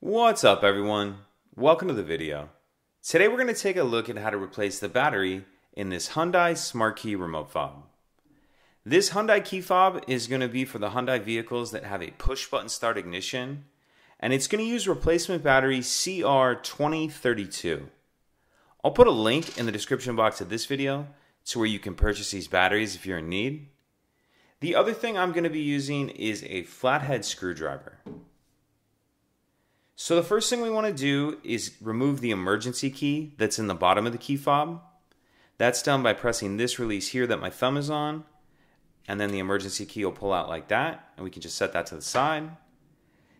What's up everyone? Welcome to the video. Today we're going to take a look at how to replace the battery in this Hyundai Smart Key remote fob. This Hyundai key fob is going to be for the Hyundai vehicles that have a push button start ignition, and it's going to use replacement battery CR2032. I'll put a link in the description box of this video to where you can purchase these batteries if you're in need. The other thing I'm going to be using is a flathead screwdriver. So the first thing we want to do is remove the emergency key that's in the bottom of the key fob. That's done by pressing this release here that my thumb is on, and then the emergency key will pull out like that, and we can just set that to the side.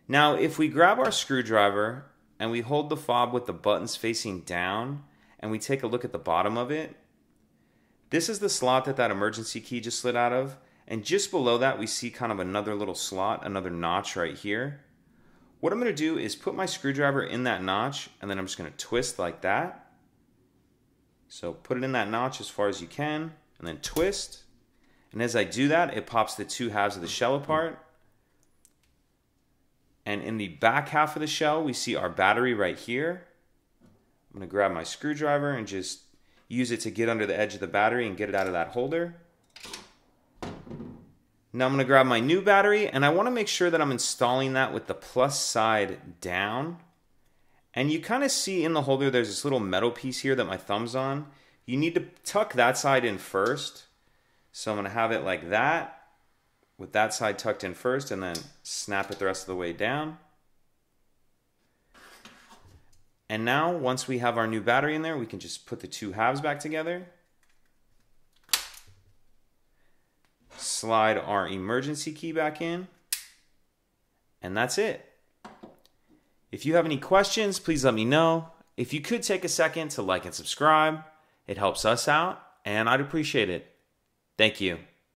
Now if we grab our screwdriver and we hold the fob with the buttons facing down and we take a look at the bottom of it, this is the slot that emergency key just slid out of, and just below that we see kind of another little slot, another notch right here. What I'm going to do is put my screwdriver in that notch, and then I'm just going to twist like that. So put it in that notch as far as you can, and then twist. And as I do that, it pops the two halves of the shell apart. And in the back half of the shell, we see our battery right here. I'm going to grab my screwdriver and just use it to get under the edge of the battery and get it out of that holder. Now I'm going to grab my new battery, and I want to make sure that I'm installing that with the plus side down. And you kind of see in the holder there's this little metal piece here that my thumb's on. You need to tuck that side in first. So I'm going to have it like that, with that side tucked in first, and then snap it the rest of the way down. And now once we have our new battery in there, we can just put the two halves back together. Slide our emergency key back in, and that's it. If you have any questions, please let me know. If you could take a second to like and subscribe, it helps us out, and I'd appreciate it. Thank you.